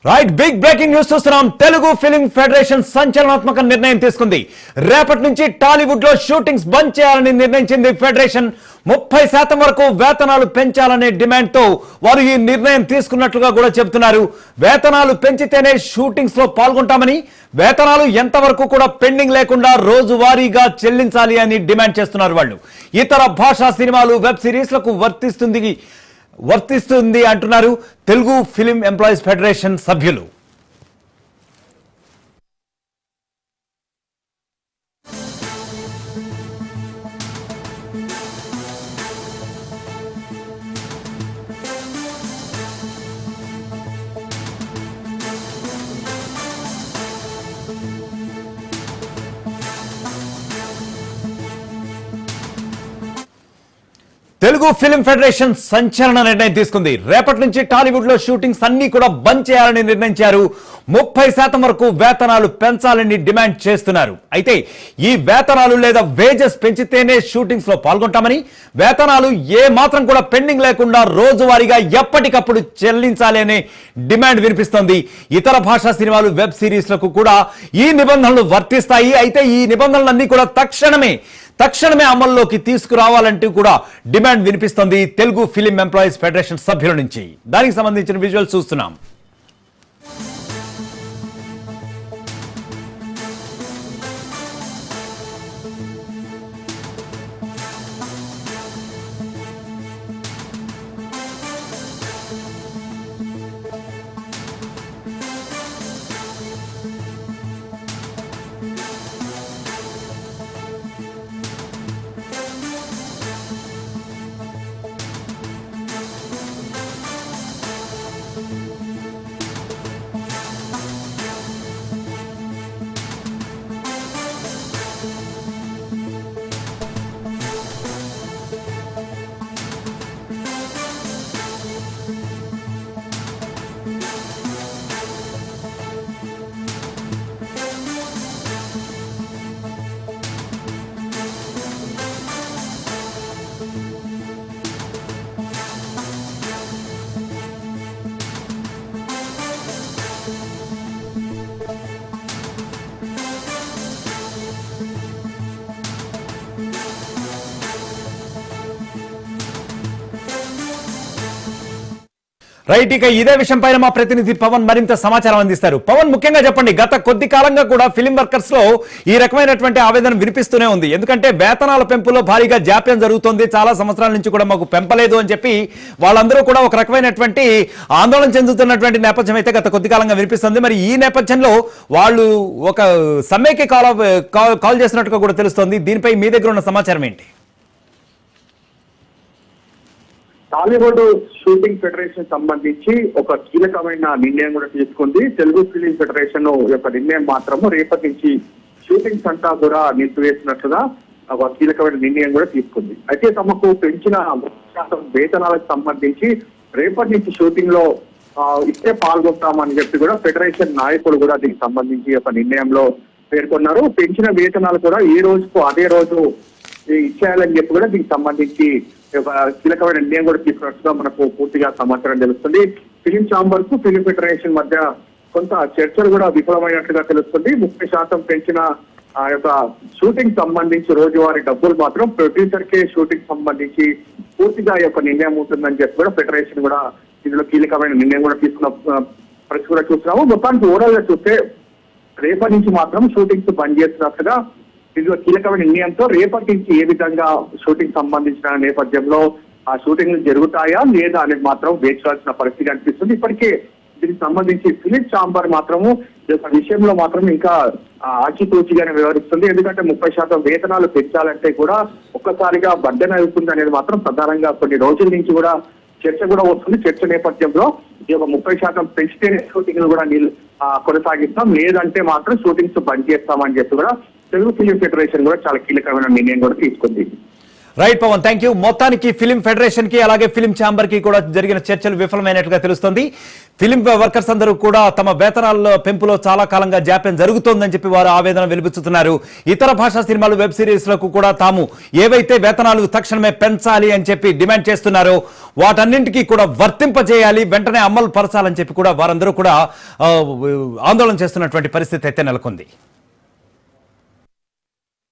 Right big breaking news చూస్తున్నాం. Telugu film federation సంచలనాత్మక నిర్ణయం తీసుకుంది. రేపటి నుంచి టాలీవుడ్ లో షూటింగ్స్ బంద్ చేయాలని నిర్ణయించింది ఫెడరేషన్. 30% వరకు వేతనాలు పెంచాలనే డిమాండ్ తో వారు ఈ నిర్ణయం తీసుకున్నట్లుగా కూడా చెబుతున్నారు. వేతనాలు పెంచితేనే షూటింగ్స్ లో పాల్గొంటామని, వేతనాలు ఎంతవరకు కూడా పెండింగ్ లేకుండా రోజువారీగా చెల్లించాలి అని డిమాండ్ చేస్తున్నారు వాళ్ళు. ఇతర భాషా సినిమాలు, వెబ్ సిరీస్ లకు వర్తిస్తుంది అంటున్నారు తెలుగు ఫిలిం ఎంప్లాయీస్ ఫెడరేషన్ సభ్యులు. తెలుగు ఫిల్మ్ ఫెడరేషన్ సంచలన నిర్ణయం తీసుకుంది. రేపటి నుంచి టాలీవుడ్ లో షూటింగ్స్ అన్ని కూడా బంద్ చేయాలని నిర్ణయించారు. 30% వరకు వేతనాలు పెంచాలని డిమాండ్ చేస్తున్నారు. అయితే ఈ వేతనాలు లేదా వేజెస్ పెంచితేనే షూటింగ్స్ లో పాల్గొంటామని, వేతనాలు ఏ మాత్రం కూడా పెండింగ్ లేకుండా రోజువారీగా ఎప్పటికప్పుడు చెల్లించాలి అనే డిమాండ్ వినిపిస్తోంది. ఇతర భాషా సినిమాలు, వెబ్ సిరీస్లకు కూడా ఈ నిబంధనలు వర్తిస్తాయి. అయితే ఈ నిబంధనలన్నీ కూడా తక్షణమే అమల్లోకి తీసుకురావాలంటూ కూడా డిమాండ్ వినిపిస్తోంది తెలుగు ఫిలిం ఎంప్లాయీస్ ఫెడరేషన్ సభ్యుల నుంచి. దానికి సంబంధించిన విజువల్స్ చూస్తున్నాం. రైట్, ఇక ఇదే విషయం పైన మా ప్రతినిధి పవన్ మరింత సమాచారం అందిస్తారు. పవన్, ముఖ్యంగా చెప్పండి, గత కొద్ది కాలంగా కూడా ఫిలిం వర్కర్స్ లో ఈ రకమైనటువంటి ఆవేదన వినిపిస్తూనే ఉంది. ఎందుకంటే వేతనాల పెంపులో భారీగా జాప్యం జరుగుతోంది, చాలా సంవత్సరాల నుంచి కూడా మాకు పెంపలేదు అని చెప్పి వాళ్ళందరూ కూడా ఒక రకమైనటువంటి ఆందోళన చెందుతున్నటువంటి నేపథ్యం అయితే గత కొద్ది కాలంగా వినిపిస్తుంది. మరి ఈ నేపథ్యంలో వాళ్ళు ఒక సమ్మెకి కాల్ చేసినట్టుగా కూడా తెలుస్తోంది. దీనిపై మీ దగ్గర ఉన్న సమాచారం ఏంటి? టాలీవుడ్ షూటింగ్ ఫెడరేషన్ సంబంధించి ఒక కీలకమైన నిర్ణయం కూడా తీసుకుంది. తెలుగు ఫిలిం ఫెడరేషన్ యొక్క నిర్ణయం మాత్రము రేపటి నుంచి షూటింగ్స్ అంతా కూడా నిలిపివేసినట్లుగా ఒక కీలకమైన నిర్ణయం కూడా తీసుకుంది. అయితే తమకు పెంచిన వేతనాలకు సంబంధించి రేపటి నుంచి షూటింగ్ లో ఇస్తే పాల్గొంటామని చెప్పి కూడా ఫెడరేషన్ నాయకులు కూడా దీనికి సంబంధించి ఒక నిర్ణయంలో పేర్కొన్నారు. పెంచిన వేతనాలు కూడా ఈ రోజుకు అదే రోజు ఇచ్చేయాలని చెప్పి కూడా దీనికి సంబంధించి ఒక కీలకమైన నిర్ణయం కూడా తీసుకున్నట్టుగా మనకు పూర్తిగా సమాచారం తెలుస్తుంది. ఫిలిం ఛాంబర్స్, ఫిలిం ఫెడరేషన్ మధ్య కొంత చర్చలు కూడా విఫలమైనట్లుగా తెలుస్తుంది. 30% పెంచిన ఆ యొక్క షూటింగ్ సంబంధించి రోజువారీ డబ్బులు మాత్రం ప్రొడ్యూసర్ కే షూటింగ్ సంబంధించి పూర్తిగా ఈ యొక్క నిర్ణయం ఉంటుందని చెప్పి కూడా ఫెడరేషన్ కూడా ఇందులో కీలకమైన నిర్ణయం కూడా తీసుకున్న పరిస్థితి కూడా చూస్తున్నాము. మొత్తానికి ఓవరాల్ గా చూస్తే రేపటి నుంచి మాత్రం షూటింగ్స్ బంద్ చేస్తున్నట్టుగా ఇందులో కీలకమైన నిర్ణయంతో రేపటి నుంచి ఏ విధంగా షూటింగ్ సంబంధించిన నేపథ్యంలో ఆ షూటింగ్లు జరుగుతాయా లేదా అనేది మాత్రం వేచాల్సిన పరిస్థితి అనిపిస్తుంది. ఇప్పటికే దీనికి సంబంధించి ఫిలిం ఛాంబర్ మాత్రము ఈ యొక్క విషయంలో మాత్రం ఇంకా ఆచితూచిగానే వ్యవహరిస్తుంది. ఎందుకంటే 30% వేతనాలు పెంచాలంటే కూడా ఒక్కసారిగా బడ్డెన్ అవుతుంది అనేది మాత్రం ప్రధానంగా కొన్ని రోజుల నుంచి కూడా చర్చ కూడా వస్తుంది. చర్చ నేపథ్యంలో ఈ యొక్క 30% పెంచితేనే షూటింగ్లు కూడా కొనసాగిస్తాం, లేదంటే మాత్రం షూటింగ్స్ బంద్ చేస్తామని చెప్పి కూడా తెలుగు ఫిలిం ఫెడరేషన్ కూడా చాలా కీలకమైన నిర్ణయం కూడా తీసుకుంది. Right Pavan, thank you. మొత్తానికి ఫిలిం ఫెడరేషన్ కి అలాగే ఫిలిం ఛాంబర్ కి కూడా జరిగిన చర్చలు విఫలమైనట్లుగా తెలుస్తోంది. ఫిలిం వర్కర్స్ అందరూ కూడా తమ వేతనాల పెంపులో చాలా కాలంగా జాప్యం జరుగుతోందని చెప్పి వారు ఆవేదన వెలిబుచ్చుతున్నారు. ఇతర భాషా సినిమాలు, వెబ్ సిరీస్ లకు కూడా తాము ఏవైతే వేతనాలు తక్షణమే పెంచాలి అని చెప్పి డిమాండ్ చేస్తున్నారో వాటన్నింటికీ కూడా వర్తింపజేయాలి, వెంటనే అమలు పరచాలని చెప్పి కూడా వారందరూ కూడా ఆందోళన చేస్తున్నటువంటి పరిస్థితి అయితే నెలకొంది.